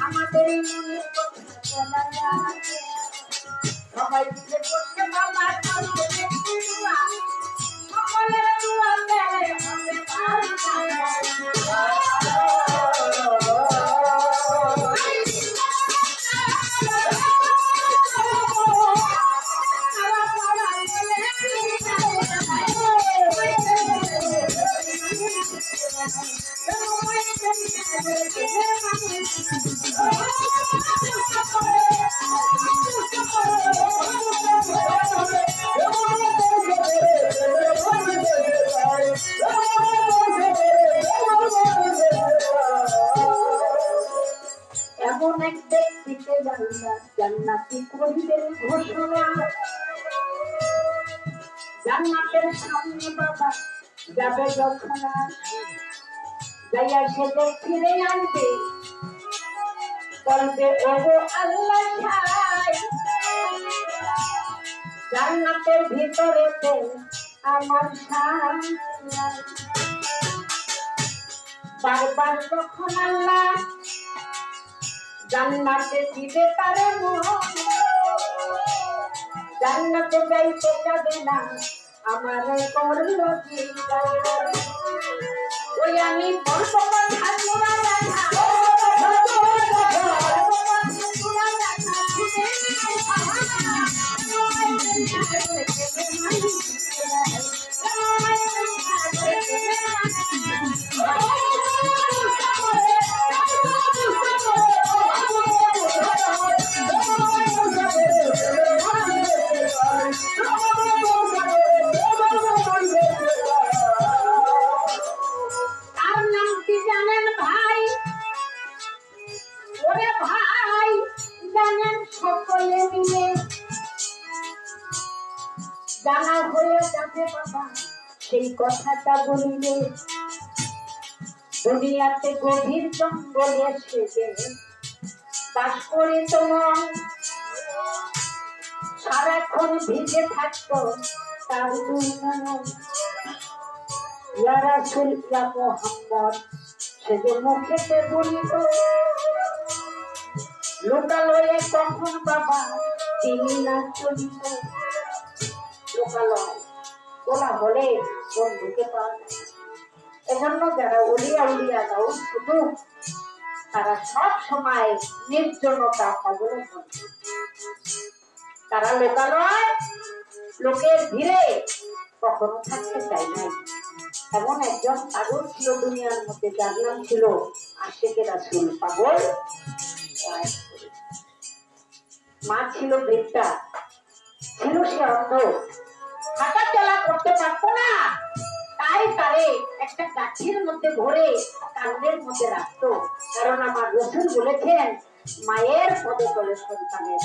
আমাদের মনের কথা সবাই মিলে করতে বাবা সকলের দুয়ারে হবে এমন এক ব্যক্তিকে জান্নাতি করিবেন ঘোষণা জান্নাতের সামনে বাবা যাবে যখন যাইয়া সে ফিরে আনবে বলবে ওগো আল্লাহ জান্নাতের ভিতরেতে আমার বারবার যখন আল্লাহ জান্নাতে দিবে তারে জান্নাতে যাইতে যাবে না আমার করলো কি ওই আমি বলবো জানা হয়ে যাবে বাবা সেই কথাটা বলিবে দুনিয়াতে গভীর জঙ্গলে এসে বাস করে তোমার সারাক্ষণ ভিজে থাকতো তার দুই মন ইয়া রাসূল ইয়া মুহাম্মদ সে যে মুখেতে বলিত লোকালয়ে কখন বাবা তিনি না চলিত লোকালয় তোলা হলে বন্ধুকে পাওয়া যায় এজন্য যারা উলিয়া উলিয়া দাও শুধু তারা সব সময় নির্জনতা অবলম্বন তারা লোকালয় লোকের ভিড়ে কখনো থাকতে চায় নাই এমন একজন পাগল ছিল দুনিয়ার মধ্যে যার নাম ছিল আশিকে রাসূল পাগল মা ছিল বৃদ্ধা ছিল সে অন্ধ হাঁটা চলা করতে পারতো না তাই তারে একটা গাছের মধ্যে ভরে কাঁধের মধ্যে রাখতো কারণ আমার রাসূল বলেছেন মায়ের পদতলে সন্তানের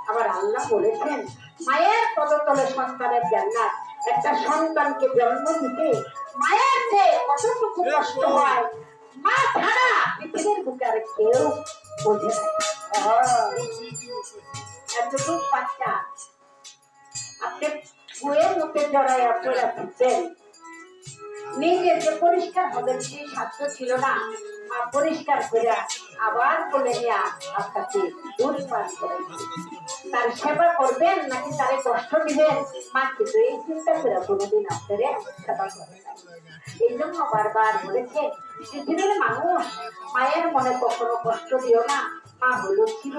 আবার আল্লাহ বলেছেন মায়ের পদতলে সন্তানের জান্নাত একটা সন্তানকে জন্ম দিতে মায়ের যে কতটুকু কষ্ট হয় মা ছাড়া পৃথিবীর বুকে আর কেউ বোঝে না এতটুকু বাচ্চা আপনি কুয়ের মুখে জড়াই আপনারা দিচ্ছেন নিজে যে পরিষ্কার হবেন সেই সাধ্য ছিল না মা পরিষ্কার করে আবার বলে নিয়ে আপনাকে দুধ পান করেন তার সেবা করবেন নাকি তারে কষ্ট দিবেন মা কিন্তু এই চিন্তা করে কোনোদিন আপনারে সেবা করবেন এই জন্য বারবার বলেছে পৃথিবীর মানুষ মায়ের মনে কখনো কষ্ট দিও না মা হলো ছিল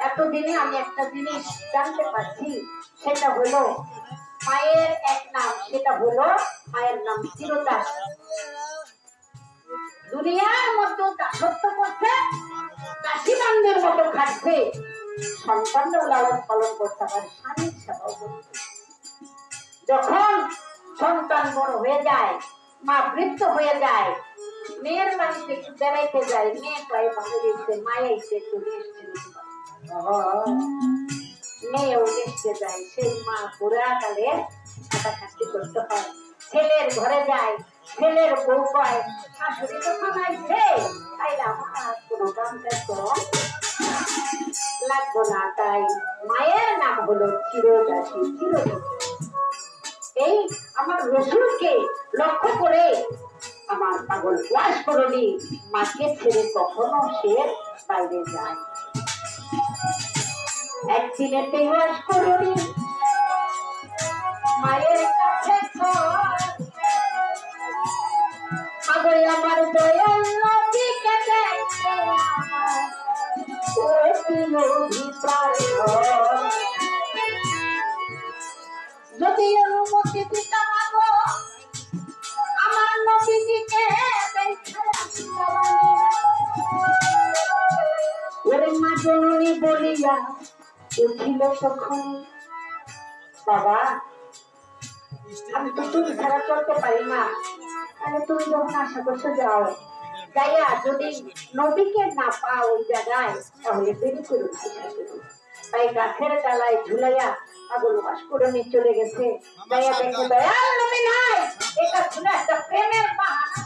এতদিনে আমি একটা জিনিস জানতে পারছি সেটা হলো মায়ের এক নাম সেটা হলো মায়ের নাম চিরদাস দুনিয়ার মতো দাসত্ব করছে দাসীবান্ধের মতো খাচ্ছে সন্তানরাও লালন পালন করতে পারে স্বামীর সেবাও করছে যখন সন্তান বড় হয়ে যায়, মা বৃদ্ধ হয়ে যায়, মেয়ের বাড়িতে একটু বেড়াইতে যায়, মেয়ে কয় ভালো গেছে, মায়ে এসে একটু রেস্ট নিতে পারে, মেয়েও রেস্টে যায়, সেই মা পুরাকালে খাটাখাটি করতে হয়। ছেলের ঘরে যায়, ছেলের বউ কয় শাশুড়ি যখন আইছে তাইলে আমার কোনো কাম কাজ কম লাগবো না, তাই মায়ের নাম হলো চিরদাসী, চিরদাসী। এই আমার রসুলকে লক্ষ্য করে আমার পাগল ওয়াজ করনি, মাকে ছেড়ে কখনো সে বাইরে যায়। একদিনেতে ওয়াজ করনি মায়ের কাছে পাগল আমার দয়াল নবীকে দেখতে আমার যদি অনুমতি দিতাম আমার নবীজিকে ওরে মা জননী বলিয়া উঠিল তখন, বাবা আমি তো তুমি ছাড়া চলতে পারি না, তাহলে তুমি যখন আশা করছো যাও, যাইয়া যদি নদীকে না পাও ওই জায়গায় তাহলে দেরি করুন। তাই গাছের ডালায় ঝুলাইয়া পাগল ওয়াজ করে নিয়ে চলে গেছে, যাইয়া দেখে দয়াল নবী নাই, এটা ছিল একটা প্রেমের বাহানা।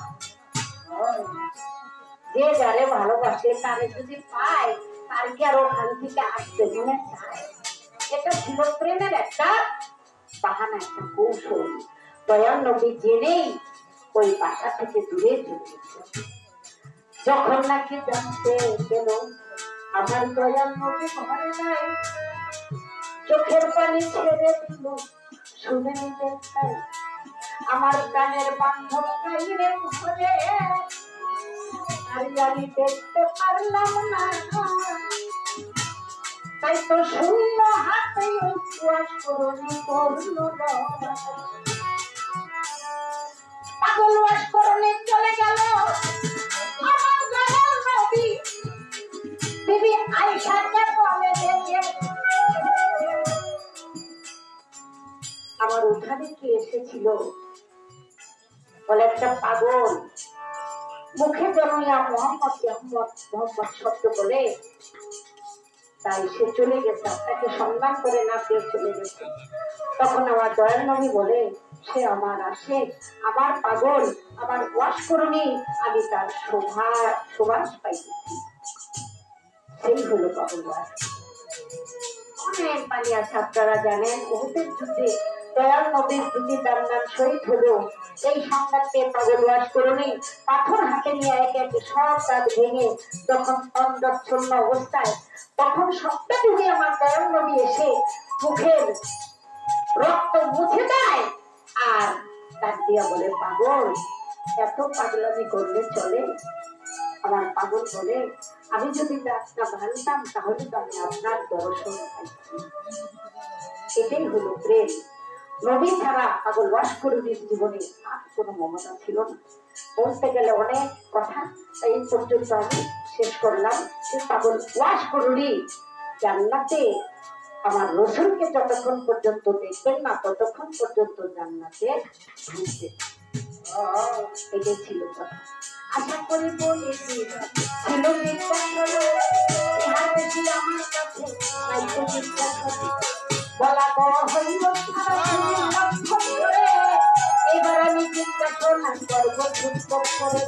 যে যারে ভালোবাসে তারে যদি পায় তার কি আর ওখান থেকে আসতে মনে চায়, এটা ছিল প্রেমের একটা বাহানা, একটা কৌশল। দয়াল নবী জেনেই ওই বাসা থেকে দূরে চলে গেছে। যখন নাকি জানতে গেল আমার দয়াল নবী ঘরে নাই, চোখের পানি ছেড়ে দিল শুনে নিতে চাই, আমার গানের বান্ধব গাইরে ঘরে আমি দেখতে পারলাম না, তাই তো শূন্য হাতে উপবাস করুনি করলো পাগল ওয়াজ করনে চলে গেল আমার দয়াল নবী। বিবি আয়েশাকে বলে দেখে আমার উঠানে কি এসেছিল, বলে একটা পাগল মুখে জনইয়া মোহাম্মদ মোহাম্মদ মোহাম্মদ শব্দ বলে, তাই সে চলে গেছে, আপনাকে সম্মান করে না পেয়ে চলে গেছে। তখন আমার দয়াল নবী বলে সে আমার আসে, আমার পাগল, আমার ওয়াজ করুনি, আমি তার সুবাস পাইতেছি, সেই হলো পাগল ওয়াজ। অনেক পানি আছে, আপনারা জানেন উহুদের যুদ্ধে দয়াল নবীর দুটি তার নাম শহীদ হলো। এই সংবাদকে পাগল ওয়াজ করুনি পাথর হাতে নিয়ে একে একে সব কাজ ভেঙে যখন অন্ধচ্ছন্ন অবস্থায়, তখন সবটা ডুবে আমার দয়াল নবী এসে মুখের রক্ত মুছে দেয় আর তার দিয়া বলে পাগল এত পাগলামি করলে চলে? আমার পাগল বলে আমি যদি রাস্তা ভাঙতাম তাহলে তো আমি আপনার দর্শন পাইছি। এটাই হলো প্রেম। নবী ছাড়া পাগল ওয়াজ করুনির জীবনে আর কোনো মমতা ছিল না। বলতে গেলে অনেক কথা, এই পর্যন্ত আমি শেষ করলাম। পাগল ওয়াজ করুনি জান্নাতে আমার রসুলকে যতক্ষণ পর্যন্ত দেখবেন না ততক্ষণ পর্যন্ত জান্নাতে ঢুকবে। এটাই ছিল কথা। আশা করি বলেছি ছিল ইহার বেশি আমার কাছে বলা হইল এবার আমি জিজ্ঞাসা করবো যুদ্ধ করে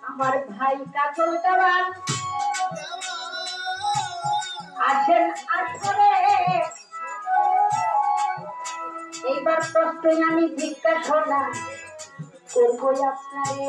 আমার ভাই কাজল দেওয়ান আছেন আসরে। এইবার প্রশ্ন আমি জিজ্ঞাসা করবো আপনারে